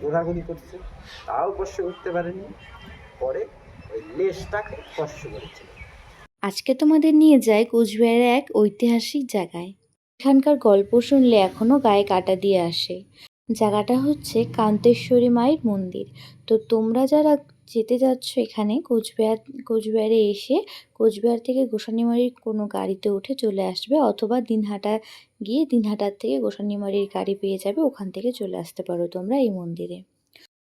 ঘোরাঘুরি করছে, তাও বসে উঠতে পারেনি। পরে ওই লেজটাকে স্পর্শ করেছিল। আজকে তোমাদের নিয়ে যাই কোচবিহারের এক ঐতিহাসিক জায়গায়। এখানকার গল্প শুনলে এখনো গায়ে কাঁটা দিয়ে আসে। জায়গাটা হচ্ছে কান্তেশ্বরী মায়ের মন্দির। তো তোমরা যারা যেতে যাচ্ছ এখানে কোচবিহারে এসে কোচবিহার থেকে গোসানিমারির কোনো গাড়িতে উঠে চলে আসবে, অথবা দিনহাটা গিয়ে দিনহাটার থেকে গোসানিমারির গাড়ি পেয়ে যাবে, ওখান থেকে চলে আসতে পারো তোমরা এই মন্দিরে।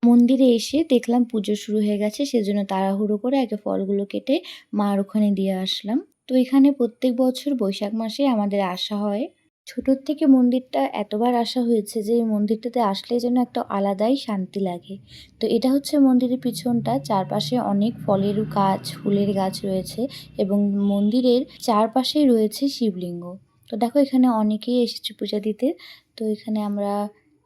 মন্দিরে এসে দেখলাম পুজো শুরু হয়ে গেছে, সেজন্য তাড়াহুড়ো করে আগে ফলগুলো কেটে মার ওখানে দিয়ে আসলাম। তো এখানে প্রত্যেক বছর বৈশাখ মাসে আমাদের আসা হয়। ছোটোর থেকে মন্দিরটা এতবার আসা হয়েছে যে এই মন্দিরটাতে আসলে যেন একটা আলাদাই শান্তি লাগে। তো এটা হচ্ছে মন্দিরের পিছনটা, চারপাশে অনেক ফলের গাছ, ফুলের গাছ রয়েছে এবং মন্দিরের চারপাশেই রয়েছে শিবলিঙ্গ। তো দেখো এখানে অনেকেই এসেছে পূজা দিতে। তো এখানে আমরা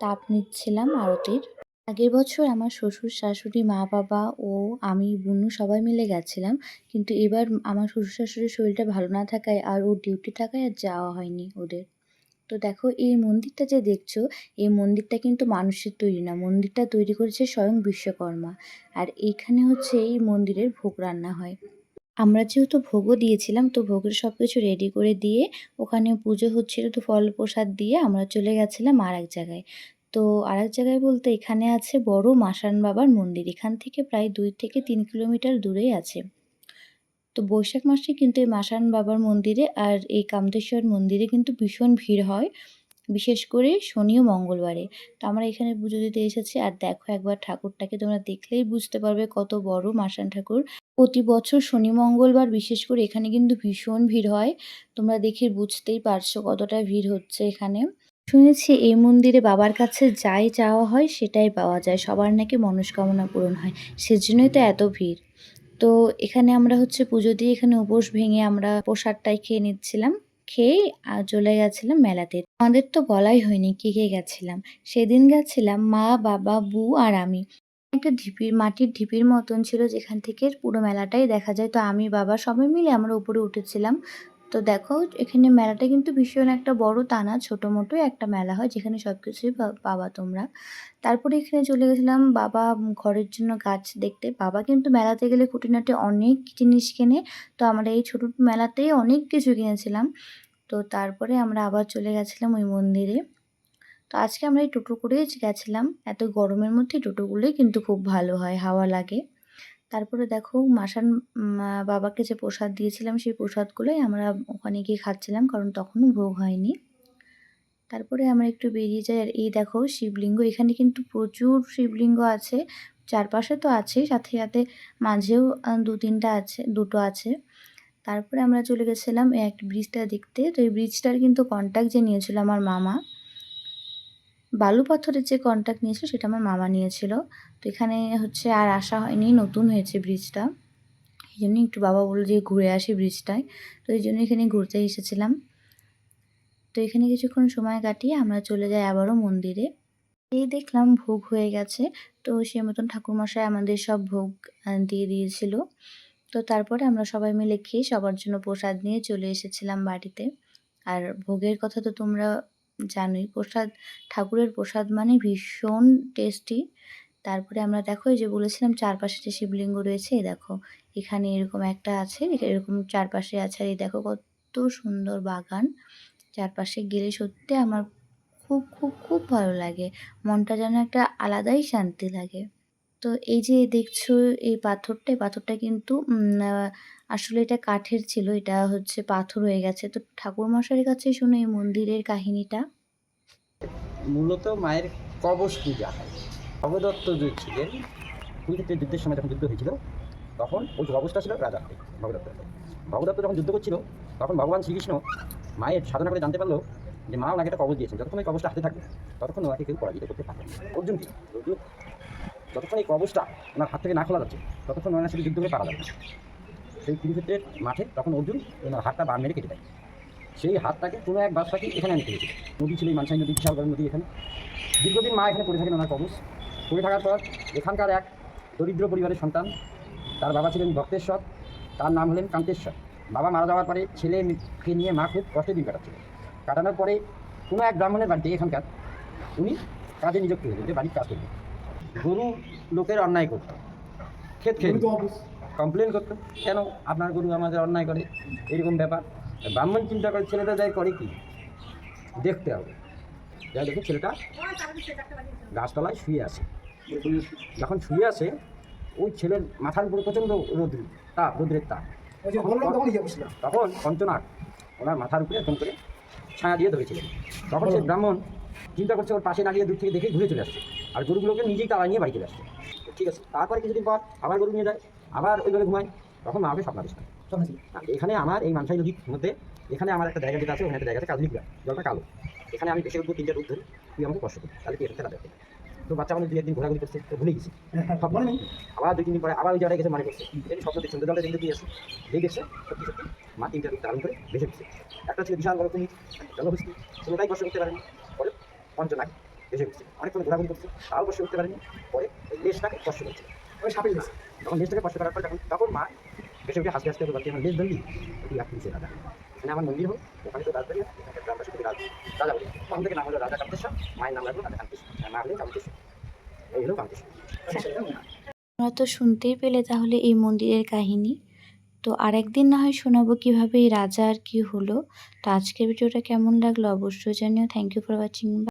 তাপ নিচ্ছিলাম আরতির। আগের বছর আমার শ্বশুর শাশুড়ি, মা বাবা ও আমি, বুনু সবাই মিলে গেছিলাম। কিন্তু এবার আমার শ্বশুর শাশুড়ির শরীরটা ভালো না থাকায় আর ওর ডিউটি থাকায় আর যাওয়া হয়নি ওদের। তো দেখো এই মন্দিরটা যে দেখছো, এই মন্দিরটা কিন্তু মানুষের তৈরি না, মন্দিরটা তৈরি করেছে স্বয়ং বিশ্বকর্মা। আর এইখানে হচ্ছে এই মন্দিরের ভোগ রান্না হয়। আমরা যেহেতু ভোগও দিয়েছিলাম, তো ভোগের সব কিছু রেডি করে দিয়ে ওখানে পুজো হচ্ছিল, তো ফল প্রসাদ দিয়ে আমরা চলে গেছিলাম আর এক জায়গায়। তো আর এক জায়গায় বলতে এখানে আছে বড় মাসান বাবার মন্দির, এখান থেকে প্রায় 2 থেকে 3 কিলোমিটার দূরেই আছে। তো বৈশাখ মাসে কিন্তু এই মাসান বাবার মন্দিরে আর এই কামতেশ্বর মন্দিরে কিন্তু ভীষণ ভিড় হয়, বিশেষ করে শনি ও মঙ্গলবারে। তো আমরা এখানে পুজো দিতে এসেছি। আর দেখো একবার ঠাকুরটাকে তোমরা দেখলেই বুঝতে পারবে কত বড় মাসান ঠাকুর। প্রতি বছর শনি মঙ্গলবার বিশেষ করে এখানে কিন্তু ভীষণ ভিড় হয়। তোমরা দেখে বুঝতেই পারছো কতটা ভিড় হচ্ছে এখানে। শুনেছি এই মন্দিরে বাবার কাছে যাই চাওয়া হয় সেটাই পাওয়া যায়, সবার নাকি মনস্কামনা পূরণ হয়, সেজন্যই তো এত ভিড়। তো এখানে আমরা হচ্ছে পুজো দিয়ে এখানে উপোস ভেঙে আমরা প্রসাদটাই খেয়ে নিচ্ছিলাম। খেয়ে চলে গেছিলাম মেলাতে। আমাদের তো বলাই হয়নি কে কে গেছিলাম। সেদিন গেছিলাম মা, বাবা, বউ আর আমি। একটা মাটির ঢিপির মতন ছিল যেখান থেকে পুরো মেলাটাই দেখা যায়। তো আমি, বাবা সবাই মিলে আমরা উপরে উঠেছিলাম। তো দেখো এখানে মেলাটা কিন্তু ভীষণ একটা বড় তা না, ছোটো মোটোই একটা মেলা হয় যেখানে সব কিছুই পাবা তোমরা। তারপরে এখানে চলে গেছিলাম বাবা ঘরের জন্য গাছ দেখতে। বাবা কিন্তু মেলাতে গেলে খুঁটিনাটি অনেক জিনিস কেনে। তো আমরা এই ছোট মেলাতেই অনেক কিছু কিনেছিলাম। তো তারপরে আমরা আবার চলে গেছিলাম ওই মন্দিরে। তো আজকে আমরা এই টোটো করেই গেছিলাম। এত গরমের মধ্যে টোটোগুলোই কিন্তু খুব ভালো হয়, হাওয়া লাগে। তারপরে দেখো মাসান বাবাকে যে প্রসাদ দিয়েছিলাম সেই প্রসাদগুলোই আমরা ওখানে গিয়ে খাচ্ছিলাম, কারণ তখনও ভোগ হয়নি। তারপরে আমরা একটু বেরিয়ে যাই। আর এই দেখো শিবলিঙ্গ, এখানে কিন্তু প্রচুর শিবলিঙ্গ আছে। চারপাশে তো আছেই, সাথে সাথে মাঝেও 2-3টা আছে, 2টো আছে। তারপরে আমরা চলে গেছিলাম এই একটা ব্রিজটা দেখতে। তো এই ব্রিজটার কিন্তু কন্ট্যাক্ট যে নিয়েছিল আমার মামা, বালু পাথরের যে কন্ট্যাক্ট নিয়েছিল সেটা আমার মামা নিয়েছিল। তো এখানে হচ্ছে আর আসা হয়নি, নতুন হয়েছে ব্রিজটা, এই জন্য একটু বাবা বলল যে ঘুরে আসি ব্রিজটায়। তো এই জন্য এখানে ঘুরতে এসেছিলাম। তো এখানে কিছুক্ষণ সময় কাটিয়ে আমরা চলে যাই আবারও মন্দিরে। এই দেখলাম ভোগ হয়ে গেছে। তো সে মতন ঠাকুরমশাই আমাদের সব ভোগ দিয়ে দিয়েছিল। তো তারপরে আমরা সবাই মিলে খেয়ে সবার জন্য প্রসাদ নিয়ে চলে এসেছিলাম বাড়িতে। আর ভোগের কথা তো তোমরা জানোই, প্রসাদ, ঠাকুরের প্রসাদ মানে ভীষণ টেস্টি। তারপরে আমরা দেখো এই যে বলেছিলাম চারপাশে যে শিবলিঙ্গ রয়েছে, এই দেখো এখানে এরকম একটা আছে, এরকম চারপাশে আছে। আর এই দেখো কত সুন্দর বাগান, চারপাশে গেলে সত্যি আমার খুব খুব খুব ভালো লাগে, মনটা যেন একটা আলাদাই শান্তি লাগে। তো এই যে দেখছো এই পাথরটা, এই পাথরটা কিন্তু আসলে এটা কাঠের ছিল, এটা হচ্ছে পাথর হয়ে গেছে। তো ঠাকুরমশাইয়ের কাছে শুনে এই মন্দিরের কাহিনীটা। মূলত মায়ের কবচ পূজা হয়। ভগদত্ত যে ছিলেন, কুরুক্ষেত্রের যুদ্ধের সময় যখন যুদ্ধ হয়েছিল, তখন ওই কবচটা ছিল রাজা ভগদত্ত। ভগদত্ত যখন যুদ্ধ করছিল, তখন ভগবান শ্রীকৃষ্ণ মায়ের সাধনা করে জানতে পারলো যে মা ওনাকে একটা কবচ দিয়েছেন, যতক্ষণ ওই কবচটা হাতে থাকবে ততক্ষণ ওনাকে কেউ পরাজিত করতে পারবে না। অর্জুনকে যতক্ষণ এই কবচটা ওনার হাত থেকে না খোলা যাচ্ছে ততক্ষণ ওনার সাথে যুদ্ধ করে পারা যাবে না। সেই কুরুক্ষেত্রের মাঠে তখন অর্জুন ওনার হাতটা বাম মেরে কেটে দেয়। সেই হাতটাকে কোনো এক বাস পাখি এখানে আনতে হয়েছিল। নদী ছিল এই মানসাই নদী, বিশাল বড় নদী। এখানে দীর্ঘদিন মা এখানে পড়ে থাকেন ওনার কবচ। পড়ে থাকার পর এখানকার এক দরিদ্র পরিবারের সন্তান, তার বাবা ছিলেন ভক্তেশ্বর, তার নাম হলেন কান্তেশ্বর। বাবা মারা যাওয়ার পরে ছেলেকে নিয়ে মা খুব কষ্টে দিন কাটাচ্ছিল। কাটানোর পরে কোনো এক ব্রাহ্মণের বাড়িতে এখানকার উনি কাজে নিযুক্ত হলেন, যে বাড়ির কাজ করবেন। গরু লোকের অন্যায় করতো, ক্ষেত খেয়ে কমপ্লেন করতো, কেন আপনার গরু আমাদের অন্যায় করে, এরকম ব্যাপার। ব্রাহ্মণ চিন্তা করে ছেলেটা যাই করে কি দেখতে হবে, যাই দেখে ছেলেটা গাছতলায় শুয়ে আছে। যখন শুয়ে আছে ওই ছেলের মাথার উপরে প্রচণ্ড রোদ্রের তাপ। তখন পঞ্চনাথ ওনার মাথার উপরে এরকম করে ছায়া দিয়ে ধরেছিলেন। তখন সে ব্রাহ্মণ চিন্তা করছে ওর পাশে না গিয়ে দূর থেকে দেখে ঘুরে চলে আসছে, আর গরুগুলোকে নিজেই তাড়া নিয়ে বাড়ি চলে আসছে। ঠিক আছে, তারপরে কিছুদিন পর আবার গরু নিয়ে যায়, আবার ওইভাবে ঘুমায়। তখন মা আমাকে স্বপ্নাদেশ করে, এখানে আমার এই মানসাই নদীর মধ্যে এখানে আমার একটা জায়গা যেটা আছে, ওখানে একটা জায়গা আছে কাজলি গ্রাম, জলটা কালো, এখানে আমি বেশি উঠবো 3টা রোদ ধরি, তুই আমাকে কষ্ট করি, তাহলে তুই এখানে খেলা দেখতে। তো বাচ্চা মানুষ 2 একদিন ঘোরাঘুরি করছে, তো ভুলে গেছি, সব মনে নেই। আবার 2-3 দিন পরে আবার ওই জায়গায় গেছে, মনে করছে এই স্বপ্ন দেখছে, জলটা দেখতে দিয়ে আসছে, দিয়ে দেখছে সত্যি সত্যি মা 3টা রোদ ধারণ করে ভেসে গেছে। একটা ছিল বিশাল বড় কুমির, জলহস্তি, কোনোটাই কষ্ট করতে পারেনি। পরে পঞ্চনাগ ভেসে গেছে, অনেকক্ষণ ঘোরাঘুরি করছে, তাও কষ্ট করতে পারেনি। পরে ওই লেজটাকে কষ্ট করছে, ওই সাপে গেছে, যখন লেজটাকে কষ্ট করার পর তখন মা বেশি উঠে হাসতে হাসতে বাচ্চা আমার লেজ ধরলি, তুই আর তুলছে রাজা, এখানে আমার মন্দির হোক, ওখানে তো রাজবাড়ি, এখানে গ্রামবাসী থেকে রাজা বলি, তখন থেকে নাম হলো রাজা কান্তেশ্বর, মায়ের নাম রাখলো রাজা কান্তেশ্বর, মা হলেন কান্তেশ্বর, এই হলো কান্তেশ্বর। তোমরা তো শুনতেই পেলে তাহলে এই মন্দিরের কাহিনী। তো আরেকদিন না হয় শোনাবো কীভাবে এই রাজা আর কি হলো। তো আজকের ভিডিওটা কেমন লাগলো অবশ্যই জানিও। Thank you for watching.